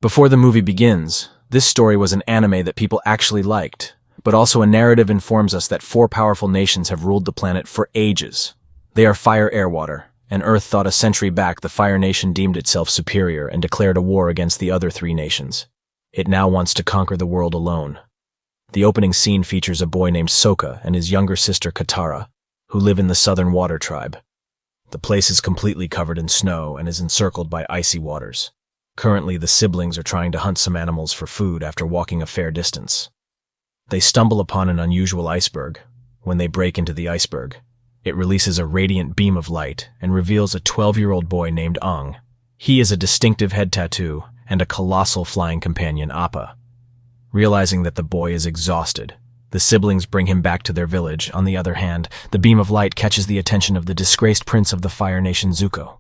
Before the movie begins, this story was an anime that people actually liked, but also a narrative informs us that four powerful nations have ruled the planet for ages. They are Fire, Air, Water, and Earth thought a century back the Fire Nation deemed itself superior and declared a war against the other three nations. It now wants to conquer the world alone. The opening scene features a boy named Soka and his younger sister Katara, who live in the Southern Water Tribe. The place is completely covered in snow and is encircled by icy waters. Currently, the siblings are trying to hunt some animals for food after walking a fair distance. They stumble upon an unusual iceberg. When they break into the iceberg, it releases a radiant beam of light and reveals a 12-year-old boy named Aang. He has a distinctive head tattoo and a colossal flying companion, Appa. Realizing that the boy is exhausted, the siblings bring him back to their village. On the other hand, the beam of light catches the attention of the disgraced prince of the Fire Nation, Zuko.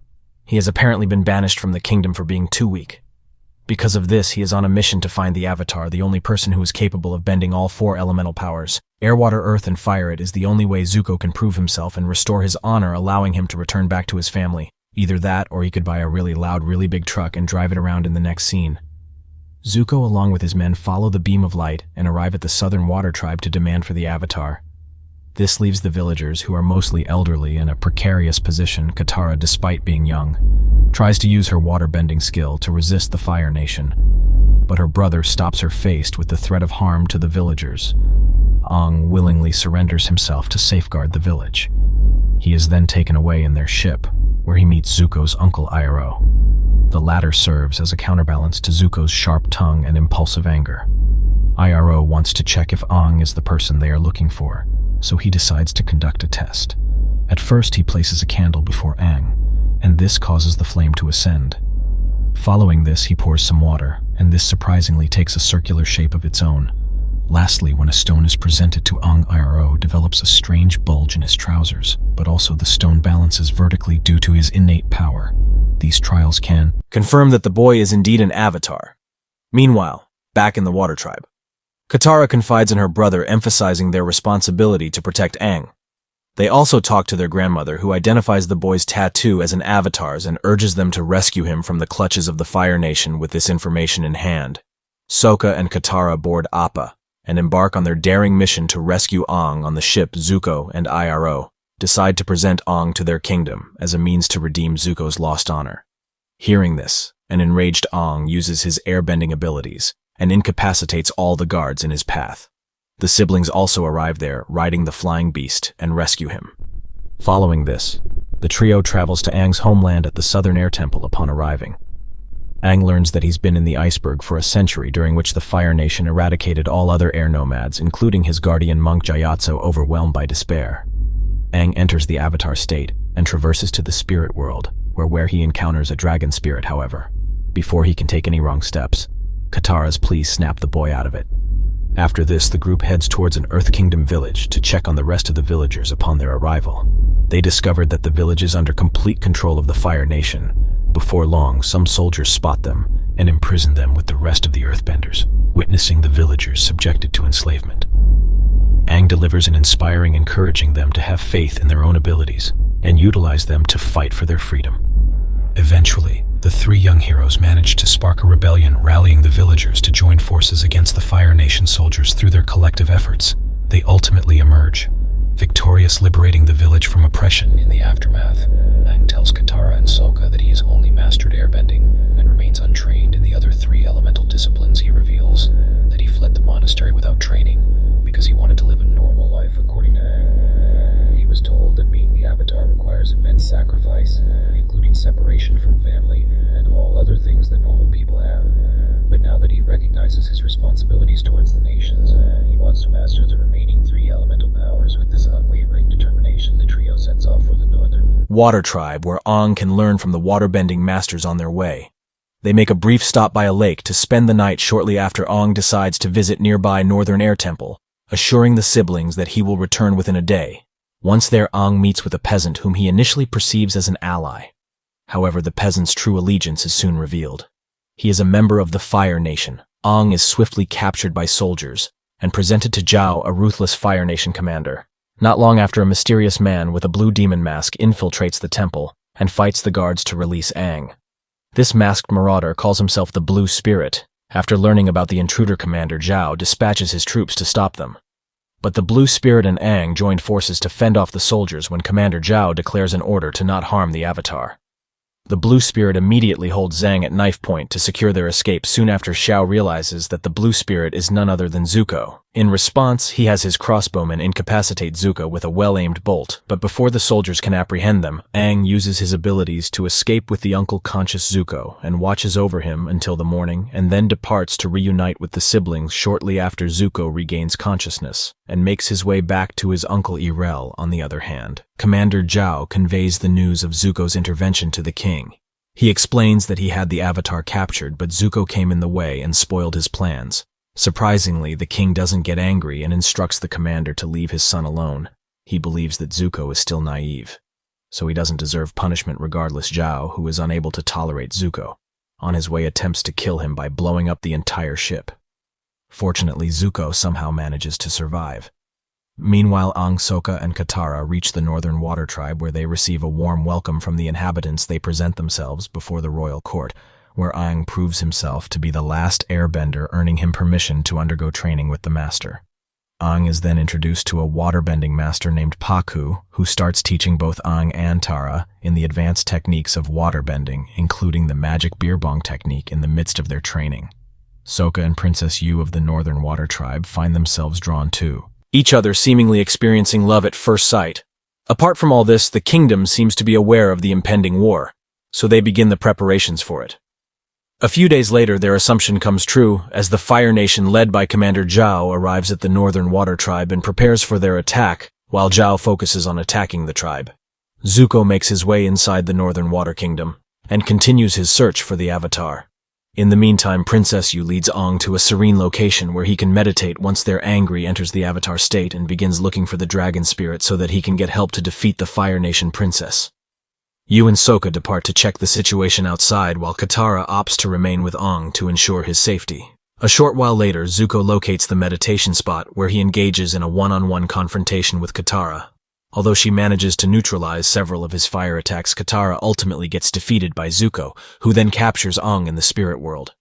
He has apparently been banished from the kingdom for being too weak. Because of this, he is on a mission to find the Avatar, the only person who is capable of bending all four elemental powers. Air, water, earth, and fire. It is the only way Zuko can prove himself and restore his honor, allowing him to return back to his family. Either that, or he could buy a really loud, really big truck and drive it around in the next scene. Zuko, along with his men, follow the beam of light and arrive at the Southern Water Tribe to demand for the Avatar. This leaves the villagers, who are mostly elderly, in a precarious position. Katara, despite being young, tries to use her water-bending skill to resist the Fire Nation, but her brother stops her faced with the threat of harm to the villagers. Aang willingly surrenders himself to safeguard the village. He is then taken away in their ship, where he meets Zuko's uncle Iroh. The latter serves as a counterbalance to Zuko's sharp tongue and impulsive anger. Iroh wants to check if Aang is the person they are looking for, so he decides to conduct a test. At first, he places a candle before Aang, and this causes the flame to ascend. Following this, he pours some water, and this surprisingly takes a circular shape of its own. Lastly, when a stone is presented to Aang, Iroh develops a strange bulge in his trousers, but also the stone balances vertically due to his innate power. These trials can confirm that the boy is indeed an avatar. Meanwhile, back in the Water Tribe, Katara confides in her brother, emphasizing their responsibility to protect Aang. They also talk to their grandmother, who identifies the boy's tattoo as an avatar's and urges them to rescue him from the clutches of the Fire Nation with this information in hand. Sokka and Katara board Appa and embark on their daring mission to rescue Aang on the ship. Zuko and Iroh decide to present Aang to their kingdom as a means to redeem Zuko's lost honor. Hearing this, an enraged Aang uses his airbending abilities and incapacitates all the guards in his path. The siblings also arrive there, riding the flying beast, and rescue him. Following this, the trio travels to Aang's homeland at the Southern Air Temple. Upon arriving, Aang learns that he's been in the iceberg for a century, during which the Fire Nation eradicated all other air nomads, including his guardian monk Gyatso. Overwhelmed by despair, Aang enters the Avatar state and traverses to the spirit world, where he encounters a dragon spirit. However, before he can take any wrong steps, Katara's pleas snap the boy out of it. After this, the group heads towards an Earth Kingdom village to check on the rest of the villagers. Upon their arrival, they discovered that the village is under complete control of the Fire Nation. Before long, some soldiers spot them and imprison them with the rest of the Earthbenders, witnessing the villagers subjected to enslavement. Aang delivers an inspiring, encouraging them to have faith in their own abilities and utilize them to fight for their freedom. Eventually, the three young heroes manage to spark a rebellion, rallying the villagers to join forces against the Fire Nation soldiers. Through their collective efforts, they ultimately emerge victorious, liberating the village from oppression. In the aftermath, Aang tells Katara and Sokka that he has only mastered airbending and remains untrained in the other three elemental disciplines. He reveals that he fled the monastery without training because he wanted to live a normal life. According to Aang, he was told that being the Avatar requires immense sacrifice, including separation from family and all other things that normal people have. But now that he recognizes his responsibilities towards the nations, he wants to master the remaining three elemental powers. With this unwavering determination, the trio sets off for the Northern Water Tribe, where Aang can learn from the waterbending masters on their way. They make a brief stop by a lake to spend the night. Shortly after, Aang decides to visit nearby Northern Air Temple, assuring the siblings that he will return within a day. Once there, Aang meets with a peasant whom he initially perceives as an ally. However, the peasant's true allegiance is soon revealed. He is a member of the Fire Nation. Aang is swiftly captured by soldiers and presented to Zhao, a ruthless Fire Nation commander. Not long after, a mysterious man with a blue demon mask infiltrates the temple and fights the guards to release Aang. This masked marauder calls himself the Blue Spirit. After learning about the intruder, Commander Zhao dispatches his troops to stop them. But the Blue Spirit and Aang joined forces to fend off the soldiers when Commander Zhao declares an order to not harm the Avatar. The Blue Spirit immediately holds Zhang at knife point to secure their escape soon after Xiao realizes that the Blue Spirit is none other than Zuko. In response, he has his crossbowmen incapacitate Zuko with a well-aimed bolt, but before the soldiers can apprehend them, Aang uses his abilities to escape with the uncle-conscious Zuko and watches over him until the morning, and then departs to reunite with the siblings shortly after Zuko regains consciousness, and makes his way back to his uncle Irel. On the other hand, Commander Zhao conveys the news of Zuko's intervention to the king. He explains that he had the Avatar captured, but Zuko came in the way and spoiled his plans. Surprisingly, the king doesn't get angry and instructs the commander to leave his son alone. He believes that Zuko is still naive, so he doesn't deserve punishment regardless. Zhao, who is unable to tolerate Zuko, on his way attempts to kill him by blowing up the entire ship. Fortunately, Zuko somehow manages to survive. Meanwhile, Aang, Sokka, and Katara reach the Northern Water Tribe, where they receive a warm welcome from the inhabitants. They present themselves before the royal court, where Aang proves himself to be the last airbender, earning him permission to undergo training with the master. Aang is then introduced to a waterbending master named Paku, who starts teaching both Aang and Tara in the advanced techniques of waterbending, including the magic beer bong technique in the midst of their training. Sokka and Princess Yu of the Northern Water Tribe find themselves drawn to each other, seemingly experiencing love at first sight. Apart from all this, the kingdom seems to be aware of the impending war, so they begin the preparations for it. A few days later, their assumption comes true as the Fire Nation led by Commander Zhao arrives at the Northern Water Tribe and prepares for their attack, while Zhao focuses on attacking the tribe. Zuko makes his way inside the Northern Water Kingdom and continues his search for the Avatar. In the meantime, Princess Yu leads Aang to a serene location where he can meditate once their angry enters the Avatar state and begins looking for the dragon spirit so that he can get help to defeat the Fire Nation princess. Yu and Sokka depart to check the situation outside, while Katara opts to remain with Aang to ensure his safety. A short while later, Zuko locates the meditation spot where he engages in a one-on-one confrontation with Katara. Although she manages to neutralize several of his fire attacks, Katara ultimately gets defeated by Zuko, who then captures Aang in the spirit world.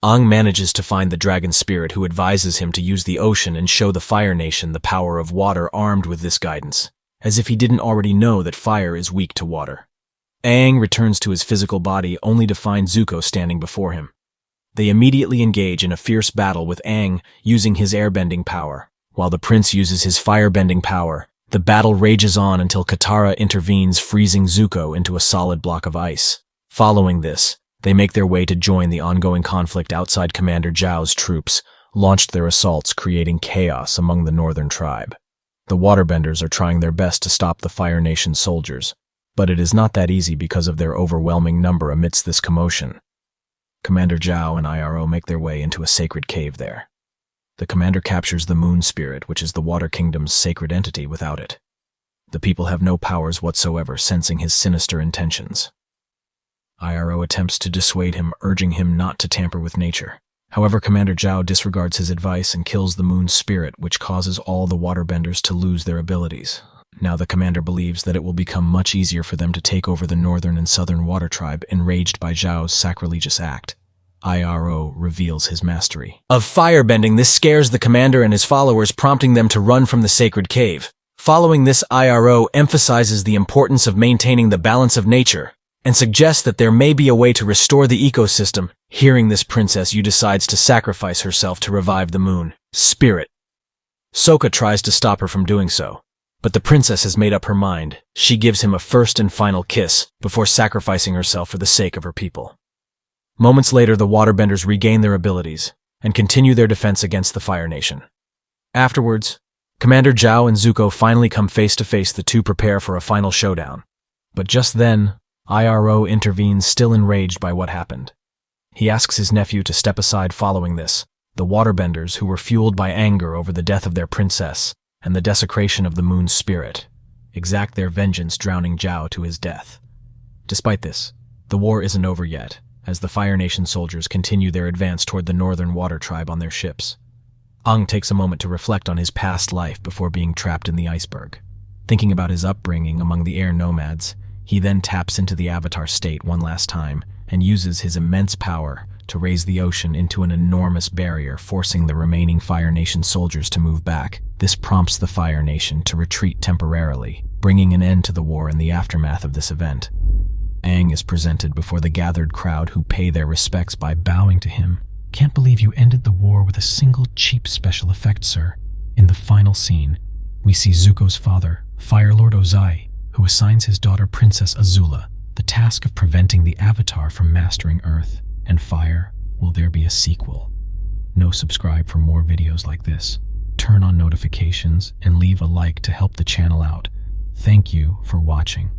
Aang manages to find the dragon spirit, who advises him to use the ocean and show the Fire Nation the power of water. Armed with this guidance, as if he didn't already know that fire is weak to water, Aang returns to his physical body only to find Zuko standing before him. They immediately engage in a fierce battle, with Aang using his airbending power, while the prince uses his firebending power. The battle rages on until Katara intervenes, freezing Zuko into a solid block of ice. Following this, they make their way to join the ongoing conflict outside. Commander Zhao's troops launched their assaults, creating chaos among the Northern Tribe. The Waterbenders are trying their best to stop the Fire Nation soldiers, but it is not that easy because of their overwhelming number. Amidst this commotion, Commander Zhao and IRO make their way into a sacred cave there. The commander captures the Moon Spirit, which is the Water Kingdom's sacred entity. Without it, the people have no powers whatsoever, sensing his sinister intentions. IRO attempts to dissuade him, urging him not to tamper with nature. However, Commander Zhao disregards his advice and kills the Moon Spirit, which causes all the waterbenders to lose their abilities. Now the commander believes that it will become much easier for them to take over the Northern and Southern Water Tribe. Enraged by Zhao's sacrilegious act, IRO reveals his mastery of firebending. This scares the commander and his followers, prompting them to run from the sacred cave. Following this, IRO emphasizes the importance of maintaining the balance of nature and suggests that there may be a way to restore the ecosystem. Hearing this, Princess Yu decides to sacrifice herself to revive the Moon Spirit. Sokka tries to stop her from doing so, but the princess has made up her mind. She gives him a first and final kiss before sacrificing herself for the sake of her people. Moments later, the waterbenders regain their abilities and continue their defense against the Fire Nation. Afterwards, Commander Zhao and Zuko finally come face to face. The two prepare for a final showdown. But just then, IRO intervenes, still enraged by what happened. He asks his nephew to step aside. Following this, the waterbenders, who were fueled by anger over the death of their princess and the desecration of the Moon Spirit, exact their vengeance, drowning Zhao to his death. Despite this, the war isn't over yet, as the Fire Nation soldiers continue their advance toward the Northern Water Tribe on their ships. Aang takes a moment to reflect on his past life before being trapped in the iceberg. Thinking about his upbringing among the air nomads, he then taps into the Avatar state one last time and uses his immense power to raise the ocean into an enormous barrier, forcing the remaining Fire Nation soldiers to move back. This prompts the Fire Nation to retreat temporarily, bringing an end to the war in the aftermath of this event. Aang is presented before the gathered crowd, who pay their respects by bowing to him. "Can't believe you ended the war with a single cheap special effect, sir." In the final scene, we see Zuko's father, Fire Lord Ozai, who assigns his daughter Princess Azula the task of preventing the Avatar from mastering Earth and fire. Will there be a sequel? No, subscribe for more videos like this. Turn on notifications and leave a like to help the channel out. Thank you for watching.